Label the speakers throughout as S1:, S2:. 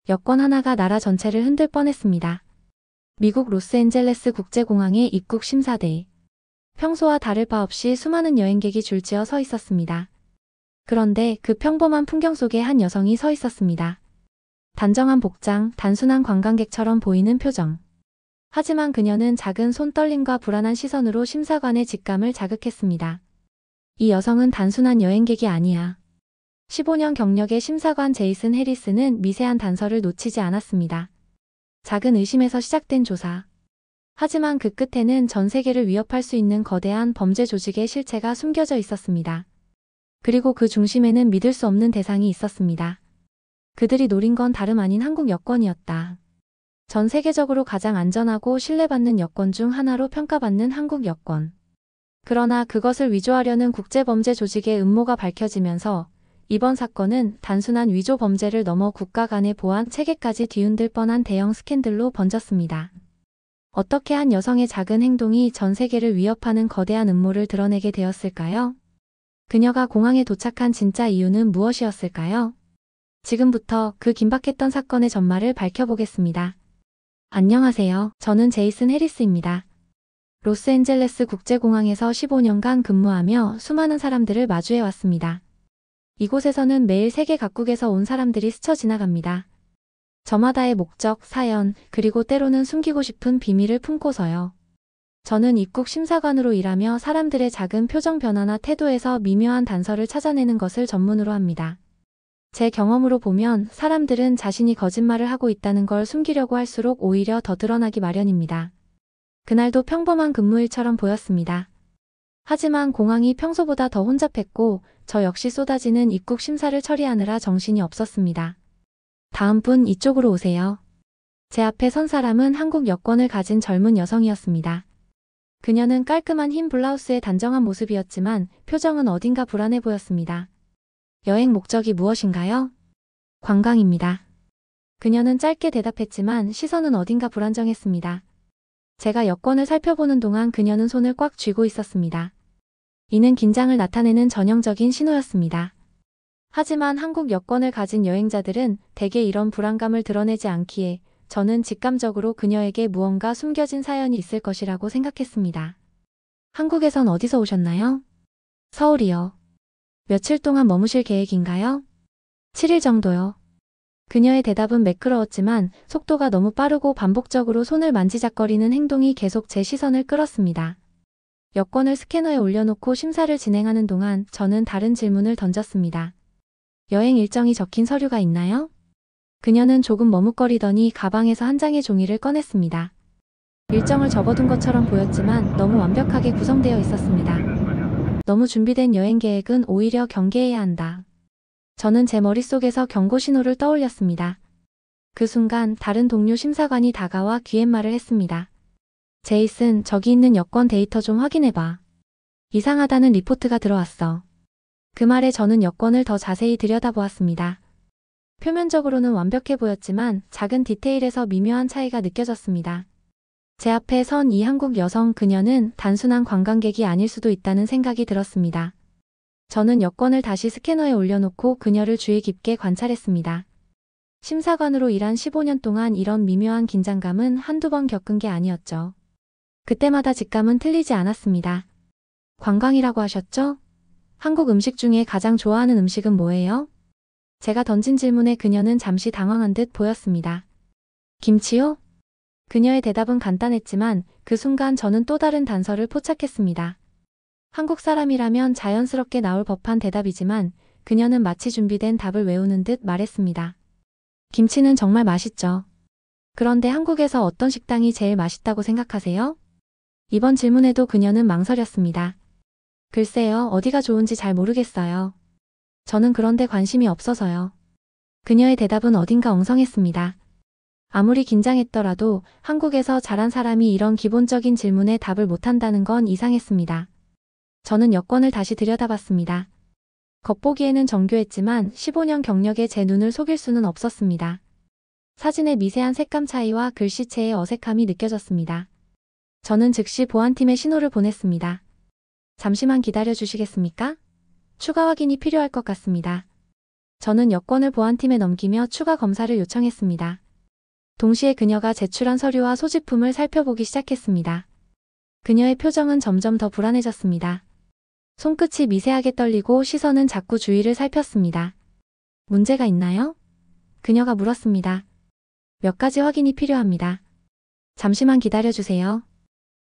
S1: 여권 하나가 나라 전체를 흔들 뻔했습니다. 미국 로스앤젤레스 국제공항의 입국 심사대. 평소와 다를 바 없이 수많은 여행객이 줄지어 서 있었습니다. 그런데 그 평범한 풍경 속에 한 여성이 서 있었습니다. 단정한 복장, 단순한 관광객처럼 보이는 표정. 하지만 그녀는 작은 손떨림과 불안한 시선으로 심사관의 직감을 자극했습니다. 이 여성은 단순한 여행객이 아니야. 15년 경력의 심사관 제이슨 해리스는 미세한 단서를 놓치지 않았습니다. 작은 의심에서 시작된 조사. 하지만 그 끝에는 전 세계를 위협할 수 있는 거대한 범죄 조직의 실체가 숨겨져 있었습니다. 그리고 그 중심에는 믿을 수 없는 대상이 있었습니다. 그들이 노린 건 다름 아닌 한국 여권이었다. 전 세계적으로 가장 안전하고 신뢰받는 여권 중 하나로 평가받는 한국 여권. 그러나 그것을 위조하려는 국제범죄 조직의 음모가 밝혀지면서 이번 사건은 단순한 위조 범죄를 넘어 국가 간의 보안 체계까지 뒤흔들 뻔한 대형 스캔들로 번졌습니다. 어떻게 한 여성의 작은 행동이 전 세계를 위협하는 거대한 음모를 드러내게 되었을까요? 그녀가 공항에 도착한 진짜 이유는 무엇이었을까요? 지금부터 그 긴박했던 사건의 전말을 밝혀보겠습니다. 안녕하세요. 저는 제이슨 해리스입니다. 로스앤젤레스 국제공항에서 15년간 근무하며 수많은 사람들을 마주해왔습니다. 이곳에서는 매일 세계 각국에서 온 사람들이 스쳐 지나갑니다. 저마다의 목적, 사연, 그리고 때로는 숨기고 싶은 비밀을 품고서요. 저는 입국 심사관으로 일하며 사람들의 작은 표정 변화나 태도에서 미묘한 단서를 찾아내는 것을 전문으로 합니다. 제 경험으로 보면 사람들은 자신이 거짓말을 하고 있다는 걸 숨기려고 할수록 오히려 더 드러나기 마련입니다. 그날도 평범한 근무일처럼 보였습니다. 하지만 공항이 평소보다 더 혼잡했고 저 역시 쏟아지는 입국 심사를 처리하느라 정신이 없었습니다. 다음 분 이쪽으로 오세요. 제 앞에 선 사람은 한국 여권을 가진 젊은 여성이었습니다. 그녀는 깔끔한 흰 블라우스에 단정한 모습이었지만 표정은 어딘가 불안해 보였습니다. 여행 목적이 무엇인가요? 관광입니다. 그녀는 짧게 대답했지만 시선은 어딘가 불안정했습니다. 제가 여권을 살펴보는 동안 그녀는 손을 꽉 쥐고 있었습니다. 이는 긴장을 나타내는 전형적인 신호였습니다. 하지만 한국 여권을 가진 여행자들은 대개 이런 불안감을 드러내지 않기에 저는 직감적으로 그녀에게 무언가 숨겨진 사연이 있을 것이라고 생각했습니다. 한국에선 어디서 오셨나요? 서울이요. 며칠 동안 머무실 계획인가요? 7일 정도요. 그녀의 대답은 매끄러웠지만 속도가 너무 빠르고 반복적으로 손을 만지작거리는 행동이 계속 제 시선을 끌었습니다. 여권을 스캐너에 올려놓고 심사를 진행하는 동안 저는 다른 질문을 던졌습니다. 여행 일정이 적힌 서류가 있나요? 그녀는 조금 머뭇거리더니 가방에서 한 장의 종이를 꺼냈습니다. 일정을 접어둔 것처럼 보였지만 너무 완벽하게 구성되어 있었습니다. 너무 준비된 여행 계획은 오히려 경계해야 한다. 저는 제 머릿속에서 경고 신호를 떠올렸습니다. 그 순간 다른 동료 심사관이 다가와 귀옛말을 했습니다. 제이슨, 저기 있는 여권 데이터 좀 확인해봐. 이상하다는 리포트가 들어왔어. 그 말에 저는 여권을 더 자세히 들여다보았습니다. 표면적으로는 완벽해 보였지만 작은 디테일에서 미묘한 차이가 느껴졌습니다. 제 앞에 선 이 한국 여성 그녀는 단순한 관광객이 아닐 수도 있다는 생각이 들었습니다. 저는 여권을 다시 스캐너에 올려놓고 그녀를 주의 깊게 관찰했습니다. 심사관으로 일한 15년 동안 이런 미묘한 긴장감은 한두 번 겪은 게 아니었죠. 그때마다 직감은 틀리지 않았습니다. 관광이라고 하셨죠? 한국 음식 중에 가장 좋아하는 음식은 뭐예요? 제가 던진 질문에 그녀는 잠시 당황한 듯 보였습니다. 김치요? 그녀의 대답은 간단했지만 그 순간 저는 또 다른 단서를 포착했습니다. 한국 사람이라면 자연스럽게 나올 법한 대답이지만 그녀는 마치 준비된 답을 외우는 듯 말했습니다. 김치는 정말 맛있죠. 그런데 한국에서 어떤 식당이 제일 맛있다고 생각하세요? 이번 질문에도 그녀는 망설였습니다. 글쎄요, 어디가 좋은지 잘 모르겠어요. 저는 그런데 관심이 없어서요. 그녀의 대답은 어딘가 엉성했습니다. 아무리 긴장했더라도 한국에서 자란 사람이 이런 기본적인 질문에 답을 못한다는 건 이상했습니다. 저는 여권을 다시 들여다봤습니다. 겉보기에는 정교했지만 15년 경력의 제 눈을 속일 수는 없었습니다. 사진의 미세한 색감 차이와 글씨체의 어색함이 느껴졌습니다. 저는 즉시 보안팀에 신호를 보냈습니다. 잠시만 기다려 주시겠습니까? 추가 확인이 필요할 것 같습니다. 저는 여권을 보안팀에 넘기며 추가 검사를 요청했습니다. 동시에 그녀가 제출한 서류와 소지품을 살펴보기 시작했습니다. 그녀의 표정은 점점 더 불안해졌습니다. 손끝이 미세하게 떨리고 시선은 자꾸 주위를 살폈습니다. 문제가 있나요? 그녀가 물었습니다. 몇 가지 확인이 필요합니다. 잠시만 기다려주세요.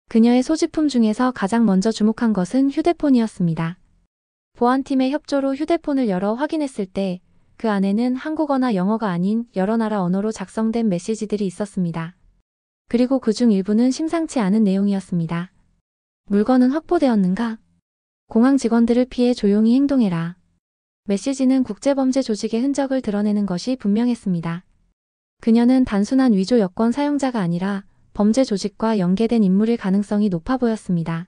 S1: 그녀의 소지품 중에서 가장 먼저 주목한 것은 휴대폰이었습니다. 보안팀의 협조로 휴대폰을 열어 확인했을 때 그 안에는 한국어나 영어가 아닌 여러 나라 언어로 작성된 메시지들이 있었습니다. 그리고 그중 일부는 심상치 않은 내용이었습니다. 물건은 확보되었는가? 공항 직원들을 피해 조용히 행동해라. 메시지는 국제범죄 조직의 흔적을 드러내는 것이 분명했습니다. 그녀는 단순한 위조 여권 사용자가 아니라 범죄 조직과 연계된 인물일 가능성이 높아 보였습니다.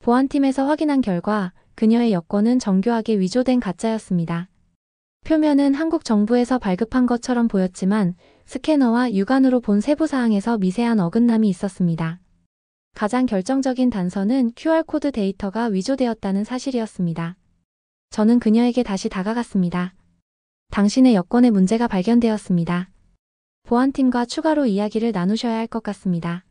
S1: 보안팀에서 확인한 결과 그녀의 여권은 정교하게 위조된 가짜였습니다. 표면은 한국 정부에서 발급한 것처럼 보였지만 스캐너와 육안으로 본 세부 사항에서 미세한 어긋남이 있었습니다. 가장 결정적인 단서는 QR코드 데이터가 위조되었다는 사실이었습니다. 저는 그녀에게 다시 다가갔습니다. 당신의 여권에 문제가 발견되었습니다. 보안팀과 추가로 이야기를 나누셔야 할 것 같습니다.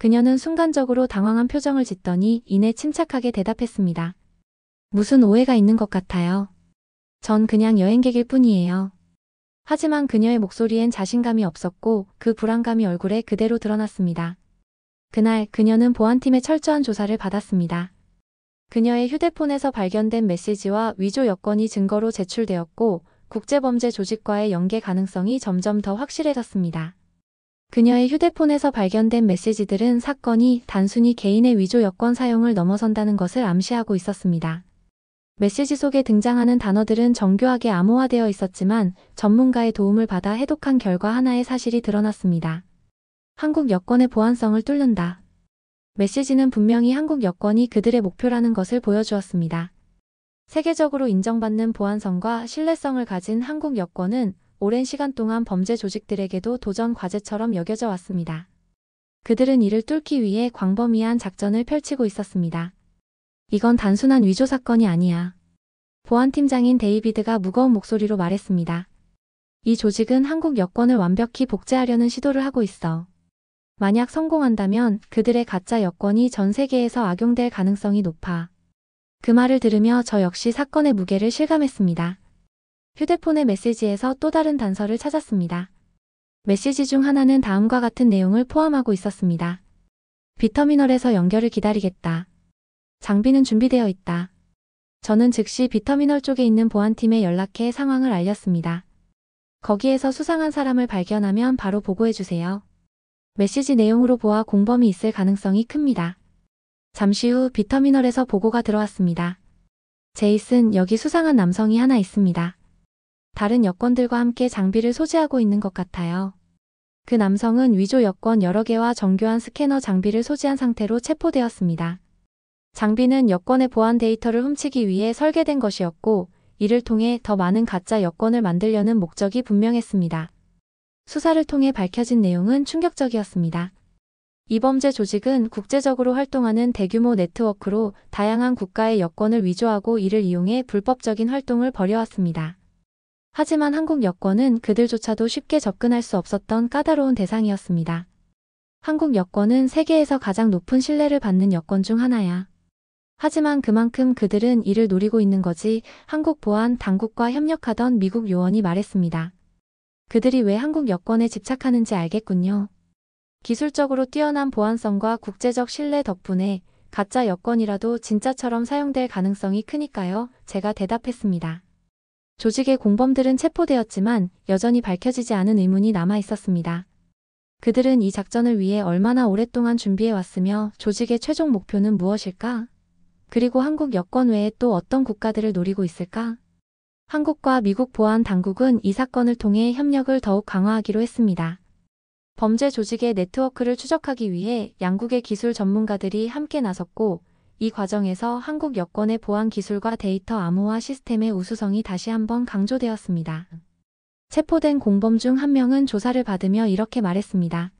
S1: 그녀는 순간적으로 당황한 표정을 짓더니 이내 침착하게 대답했습니다. 무슨 오해가 있는 것 같아요. 전 그냥 여행객일 뿐이에요. 하지만 그녀의 목소리엔 자신감이 없었고 그 불안감이 얼굴에 그대로 드러났습니다. 그날 그녀는 보안팀의 철저한 조사를 받았습니다. 그녀의 휴대폰에서 발견된 메시지와 위조 여권이 증거로 제출되었고 국제범죄 조직과의 연계 가능성이 점점 더 확실해졌습니다. 그녀의 휴대폰에서 발견된 메시지들은 사건이 단순히 개인의 위조 여권 사용을 넘어선다는 것을 암시하고 있었습니다. 메시지 속에 등장하는 단어들은 정교하게 암호화되어 있었지만 전문가의 도움을 받아 해독한 결과 하나의 사실이 드러났습니다. 한국 여권의 보안성을 뚫는다. 메시지는 분명히 한국 여권이 그들의 목표라는 것을 보여주었습니다. 세계적으로 인정받는 보안성과 신뢰성을 가진 한국 여권은 오랜 시간 동안 범죄 조직들에게도 도전 과제처럼 여겨져 왔습니다. 그들은 이를 뚫기 위해 광범위한 작전을 펼치고 있었습니다. 이건 단순한 위조 사건이 아니야. 보안팀장인 데이비드가 무거운 목소리로 말했습니다. 이 조직은 한국 여권을 완벽히 복제하려는 시도를 하고 있어. 만약 성공한다면 그들의 가짜 여권이 전 세계에서 악용될 가능성이 높아. 그 말을 들으며 저 역시 사건의 무게를 실감했습니다. 휴대폰의 메시지에서 또 다른 단서를 찾았습니다. 메시지 중 하나는 다음과 같은 내용을 포함하고 있었습니다. B터미널에서 연결을 기다리겠다. 장비는 준비되어 있다. 저는 즉시 B터미널 쪽에 있는 보안팀에 연락해 상황을 알렸습니다. 거기에서 수상한 사람을 발견하면 바로 보고해주세요. 메시지 내용으로 보아 공범이 있을 가능성이 큽니다. 잠시 후 B터미널에서 보고가 들어왔습니다. 제이슨, 여기 수상한 남성이 하나 있습니다. 다른 여권들과 함께 장비를 소지하고 있는 것 같아요. 그 남성은 위조 여권 여러 개와 정교한 스캐너 장비를 소지한 상태로 체포되었습니다. 장비는 여권의 보안 데이터를 훔치기 위해 설계된 것이었고 이를 통해 더 많은 가짜 여권을 만들려는 목적이 분명했습니다. 수사를 통해 밝혀진 내용은 충격적이었습니다. 이 범죄 조직은 국제적으로 활동하는 대규모 네트워크로 다양한 국가의 여권을 위조하고 이를 이용해 불법적인 활동을 벌여왔습니다. 하지만 한국 여권은 그들조차도 쉽게 접근할 수 없었던 까다로운 대상이었습니다. 한국 여권은 세계에서 가장 높은 신뢰를 받는 여권 중 하나야. 하지만 그만큼 그들은 이를 노리고 있는 거지. 한국 보안 당국과 협력하던 미국 요원이 말했습니다. 그들이 왜 한국 여권에 집착하는지 알겠군요. 기술적으로 뛰어난 보안성과 국제적 신뢰 덕분에 가짜 여권이라도 진짜처럼 사용될 가능성이 크니까요. 제가 대답했습니다. 조직의 공범들은 체포되었지만 여전히 밝혀지지 않은 의문이 남아 있었습니다. 그들은 이 작전을 위해 얼마나 오랫동안 준비해왔으며 조직의 최종 목표는 무엇일까? 그리고 한국 여권 외에 또 어떤 국가들을 노리고 있을까? 한국과 미국 보안 당국은 이 사건을 통해 협력을 더욱 강화하기로 했습니다. 범죄 조직의 네트워크를 추적하기 위해 양국의 기술 전문가들이 함께 나섰고 이 과정에서 한국 여권의 보안 기술과 데이터 암호화 시스템의 우수성이 다시 한번 강조되었습니다. 체포된 공범 중 한 명은 조사를 받으며 이렇게 말했습니다.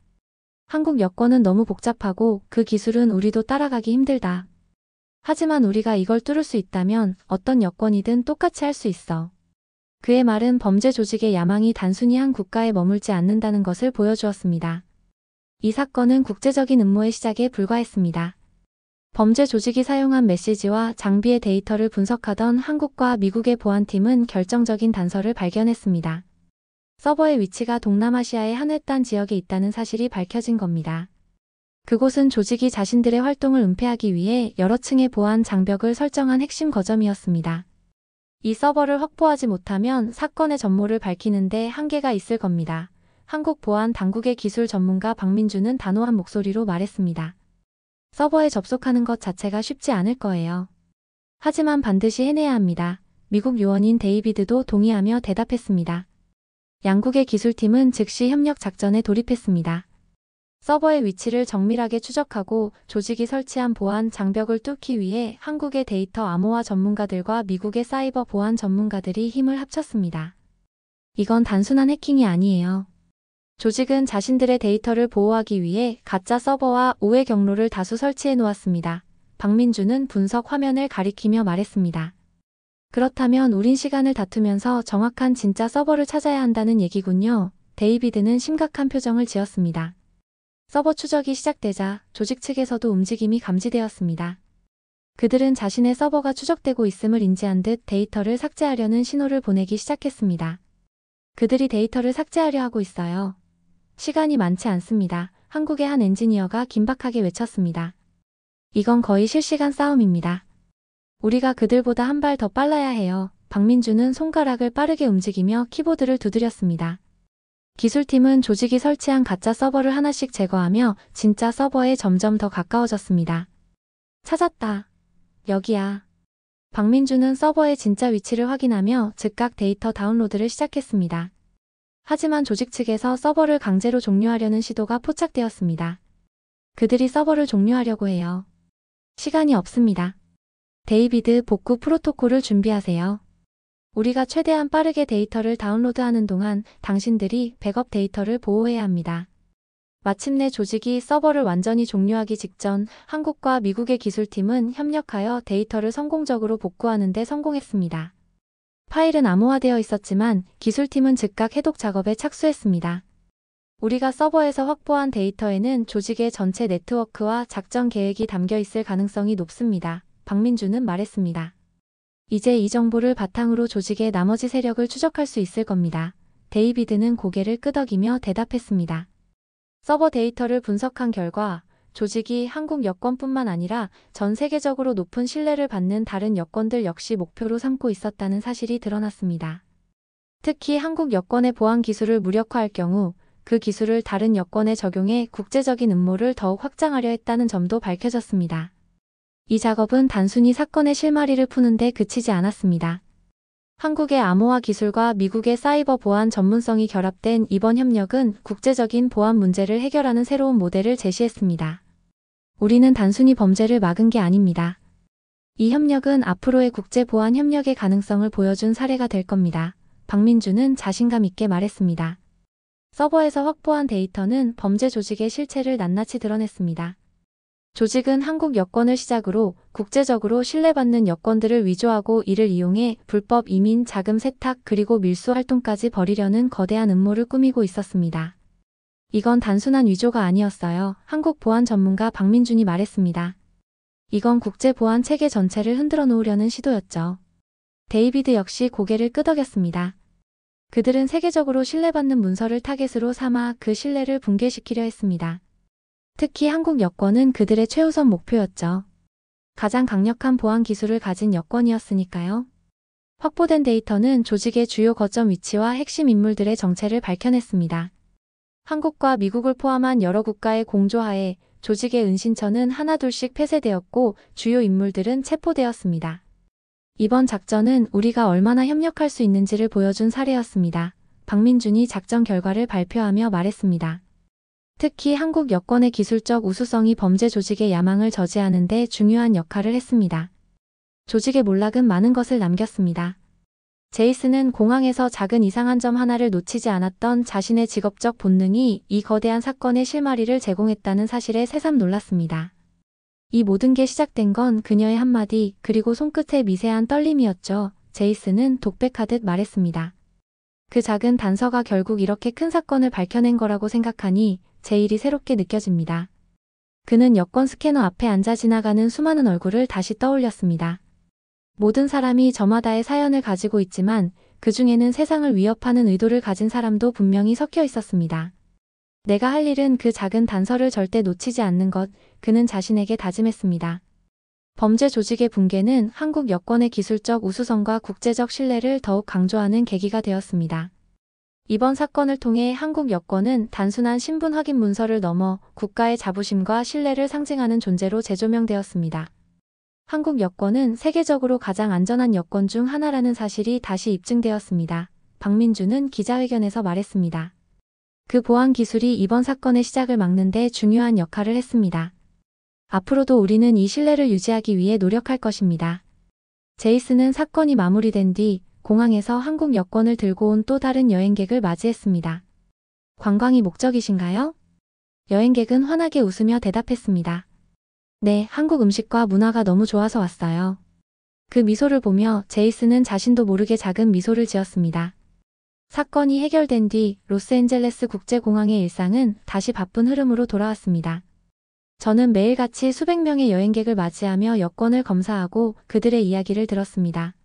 S1: 한국 여권은 너무 복잡하고 그 기술은 우리도 따라가기 힘들다. 하지만 우리가 이걸 뚫을 수 있다면 어떤 여권이든 똑같이 할 수 있어. 그의 말은 범죄 조직의 야망이 단순히 한 국가에 머물지 않는다는 것을 보여주었습니다. 이 사건은 국제적인 음모의 시작에 불과했습니다. 범죄 조직이 사용한 메시지와 장비의 데이터를 분석하던 한국과 미국의 보안팀은 결정적인 단서를 발견했습니다. 서버의 위치가 동남아시아의 한 외딴 지역에 있다는 사실이 밝혀진 겁니다. 그곳은 조직이 자신들의 활동을 은폐하기 위해 여러 층의 보안 장벽을 설정한 핵심 거점이었습니다. 이 서버를 확보하지 못하면 사건의 전모를 밝히는데 한계가 있을 겁니다. 한국 보안 당국의 기술 전문가 박민주는 단호한 목소리로 말했습니다. 서버에 접속하는 것 자체가 쉽지 않을 거예요. 하지만 반드시 해내야 합니다. 미국 요원인 데이비드도 동의하며 대답했습니다. 양국의 기술팀은 즉시 협력 작전에 돌입했습니다. 서버의 위치를 정밀하게 추적하고 조직이 설치한 보안 장벽을 뚫기 위해 한국의 데이터 암호화 전문가들과 미국의 사이버 보안 전문가들이 힘을 합쳤습니다. 이건 단순한 해킹이 아니에요. 조직은 자신들의 데이터를 보호하기 위해 가짜 서버와 우회 경로를 다수 설치해 놓았습니다. 박민주는 분석 화면을 가리키며 말했습니다. 그렇다면 우린 시간을 다투면서 정확한 진짜 서버를 찾아야 한다는 얘기군요. 데이비드는 심각한 표정을 지었습니다. 서버 추적이 시작되자 조직 측에서도 움직임이 감지되었습니다. 그들은 자신의 서버가 추적되고 있음을 인지한 듯 데이터를 삭제하려는 신호를 보내기 시작했습니다. 그들이 데이터를 삭제하려 하고 있어요. 시간이 많지 않습니다. 한국의 한 엔지니어가 긴박하게 외쳤습니다. 이건 거의 실시간 싸움입니다. 우리가 그들보다 한 발 더 빨라야 해요. 박민주는 손가락을 빠르게 움직이며 키보드를 두드렸습니다. 기술팀은 조직이 설치한 가짜 서버를 하나씩 제거하며 진짜 서버에 점점 더 가까워졌습니다. 찾았다. 여기야. 박민주는 서버의 진짜 위치를 확인하며 즉각 데이터 다운로드를 시작했습니다. 하지만 조직 측에서 서버를 강제로 종료하려는 시도가 포착되었습니다. 그들이 서버를 종료하려고 해요. 시간이 없습니다. 데이비드, 복구 프로토콜을 준비하세요. 우리가 최대한 빠르게 데이터를 다운로드하는 동안 당신들이 백업 데이터를 보호해야 합니다. 마침내 조직이 서버를 완전히 종료하기 직전 한국과 미국의 기술팀은 협력하여 데이터를 성공적으로 복구하는 데 성공했습니다. 파일은 암호화되어 있었지만 기술팀은 즉각 해독 작업에 착수했습니다. 우리가 서버에서 확보한 데이터에는 조직의 전체 네트워크와 작전 계획이 담겨 있을 가능성이 높습니다. 박민주는 말했습니다. 이제 이 정보를 바탕으로 조직의 나머지 세력을 추적할 수 있을 겁니다. 데이비드는 고개를 끄덕이며 대답했습니다. 서버 데이터를 분석한 결과 조직이 한국 여권뿐만 아니라 전 세계적으로 높은 신뢰를 받는 다른 여권들 역시 목표로 삼고 있었다는 사실이 드러났습니다. 특히 한국 여권의 보안 기술을 무력화할 경우 그 기술을 다른 여권에 적용해 국제적인 음모를 더욱 확장하려 했다는 점도 밝혀졌습니다. 이 작업은 단순히 사건의 실마리를 푸는 데 그치지 않았습니다. 한국의 암호화 기술과 미국의 사이버 보안 전문성이 결합된 이번 협력은 국제적인 보안 문제를 해결하는 새로운 모델을 제시했습니다. 우리는 단순히 범죄를 막은 게 아닙니다. 이 협력은 앞으로의 국제 보안 협력의 가능성을 보여준 사례가 될 겁니다. 박민주는 자신감 있게 말했습니다. 서버에서 확보한 데이터는 범죄 조직의 실체를 낱낱이 드러냈습니다. 조직은 한국 여권을 시작으로 국제적으로 신뢰받는 여권들을 위조하고 이를 이용해 불법 이민, 자금 세탁 그리고 밀수 활동까지 벌이려는 거대한 음모를 꾸미고 있었습니다. 이건 단순한 위조가 아니었어요. 한국 보안 전문가 박민준이 말했습니다. 이건 국제 보안 체계 전체를 흔들어 놓으려는 시도였죠. 데이비드 역시 고개를 끄덕였습니다. 그들은 세계적으로 신뢰받는 문서를 타겟으로 삼아 그 신뢰를 붕괴시키려 했습니다. 특히 한국 여권은 그들의 최우선 목표였죠. 가장 강력한 보안 기술을 가진 여권이었으니까요. 확보된 데이터는 조직의 주요 거점 위치와 핵심 인물들의 정체를 밝혀냈습니다. 한국과 미국을 포함한 여러 국가의 공조하에 조직의 은신처는 하나둘씩 폐쇄되었고 주요 인물들은 체포되었습니다. 이번 작전은 우리가 얼마나 협력할 수 있는지를 보여준 사례였습니다. 박민준이 작전 결과를 발표하며 말했습니다. 특히 한국 여권의 기술적 우수성이 범죄 조직의 야망을 저지하는 데 중요한 역할을 했습니다. 조직의 몰락은 많은 것을 남겼습니다. 제이슨은 공항에서 작은 이상한 점 하나를 놓치지 않았던 자신의 직업적 본능이 이 거대한 사건의 실마리를 제공했다는 사실에 새삼 놀랐습니다. 이 모든 게 시작된 건 그녀의 한마디 그리고 손끝의 미세한 떨림이었죠. 제이슨은 독백하듯 말했습니다. 그 작은 단서가 결국 이렇게 큰 사건을 밝혀낸 거라고 생각하니 제 일이 새롭게 느껴집니다. 그는 여권 스캐너 앞에 앉아 지나가는 수많은 얼굴을 다시 떠올렸습니다. 모든 사람이 저마다의 사연을 가지고 있지만 그 중에는 세상을 위협하는 의도를 가진 사람도 분명히 섞여 있었습니다. 내가 할 일은 그 작은 단서를 절대 놓치지 않는 것, 그는 자신에게 다짐했습니다. 범죄 조직의 붕괴는 한국 여권의 기술적 우수성과 국제적 신뢰를 더욱 강조하는 계기가 되었습니다. 이번 사건을 통해 한국 여권은 단순한 신분 확인 문서를 넘어 국가의 자부심과 신뢰를 상징하는 존재로 재조명되었습니다. 한국 여권은 세계적으로 가장 안전한 여권 중 하나라는 사실이 다시 입증되었습니다. 박민주는 기자회견에서 말했습니다. 그 보안 기술이 이번 사건의 시작을 막는 데 중요한 역할을 했습니다. 앞으로도 우리는 이 신뢰를 유지하기 위해 노력할 것입니다. 제이슨은 사건이 마무리된 뒤 공항에서 한국 여권을 들고 온 또 다른 여행객을 맞이했습니다. 관광이 목적이신가요? 여행객은 환하게 웃으며 대답했습니다. 네, 한국 음식과 문화가 너무 좋아서 왔어요. 그 미소를 보며 제이슨은 자신도 모르게 작은 미소를 지었습니다. 사건이 해결된 뒤 로스앤젤레스 국제공항의 일상은 다시 바쁜 흐름으로 돌아왔습니다. 저는 매일같이 수백 명의 여행객을 맞이하며 여권을 검사하고 그들의 이야기를 들었습니다.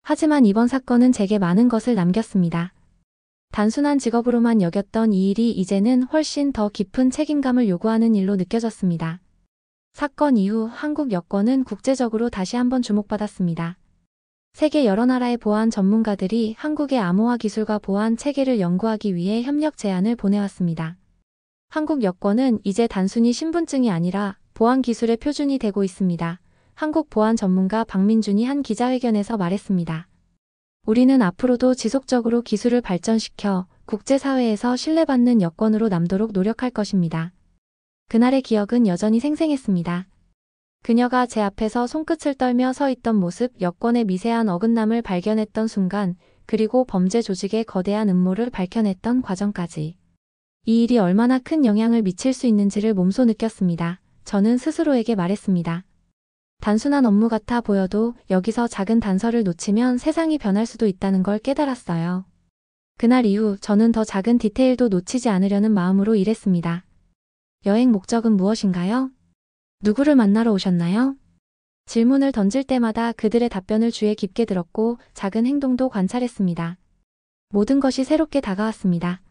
S1: 하지만 이번 사건은 제게 많은 것을 남겼습니다. 단순한 직업으로만 여겼던 이 일이 이제는 훨씬 더 깊은 책임감을 요구하는 일로 느껴졌습니다. 사건 이후 한국 여권은 국제적으로 다시 한번 주목받았습니다. 세계 여러 나라의 보안 전문가들이 한국의 암호화 기술과 보안 체계를 연구하기 위해 협력 제안을 보내왔습니다. 한국 여권은 이제 단순히 신분증이 아니라 보안 기술의 표준이 되고 있습니다. 한국 보안 전문가 박민준이 한 기자회견에서 말했습니다. 우리는 앞으로도 지속적으로 기술을 발전시켜 국제사회에서 신뢰받는 여권으로 남도록 노력할 것입니다. 그날의 기억은 여전히 생생했습니다. 그녀가 제 앞에서 손끝을 떨며 서 있던 모습, 여권의 미세한 어긋남을 발견했던 순간, 그리고 범죄 조직의 거대한 음모를 밝혀냈던 과정까지. 이 일이 얼마나 큰 영향을 미칠 수 있는지를 몸소 느꼈습니다. 저는 스스로에게 말했습니다. 단순한 업무 같아 보여도 여기서 작은 단서를 놓치면 세상이 변할 수도 있다는 걸 깨달았어요. 그날 이후 저는 더 작은 디테일도 놓치지 않으려는 마음으로 일했습니다. 여행 목적은 무엇인가요? 누구를 만나러 오셨나요? 질문을 던질 때마다 그들의 답변을 주에 깊게 들었고 작은 행동도 관찰했습니다. 모든 것이 새롭게 다가왔습니다.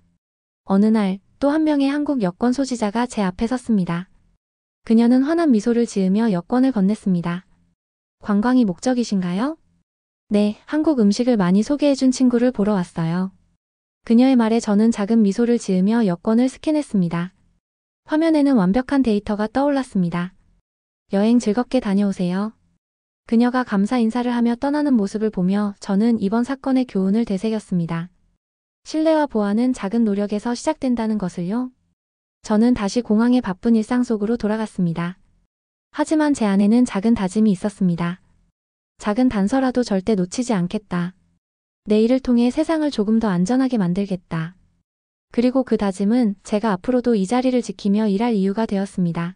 S1: 어느 날 또 한 명의 한국 여권 소지자가 제 앞에 섰습니다. 그녀는 환한 미소를 지으며 여권을 건넸습니다. 관광이 목적이신가요? 네, 한국 음식을 많이 소개해준 친구를 보러 왔어요. 그녀의 말에 저는 작은 미소를 지으며 여권을 스캔했습니다. 화면에는 완벽한 데이터가 떠올랐습니다. 여행 즐겁게 다녀오세요. 그녀가 감사 인사를 하며 떠나는 모습을 보며 저는 이번 사건의 교훈을 되새겼습니다. 신뢰와 보안은 작은 노력에서 시작된다는 것을요. 저는 다시 공항의 바쁜 일상 속으로 돌아갔습니다. 하지만 제 안에는 작은 다짐이 있었습니다. 작은 단서라도 절대 놓치지 않겠다. 내 일을 통해 세상을 조금 더 안전하게 만들겠다. 그리고 그 다짐은 제가 앞으로도 이 자리를 지키며 일할 이유가 되었습니다.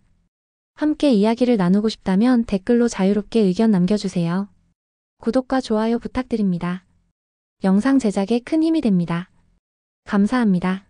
S1: 함께 이야기를 나누고 싶다면 댓글로 자유롭게 의견 남겨주세요. 구독과 좋아요 부탁드립니다. 영상 제작에 큰 힘이 됩니다. 감사합니다.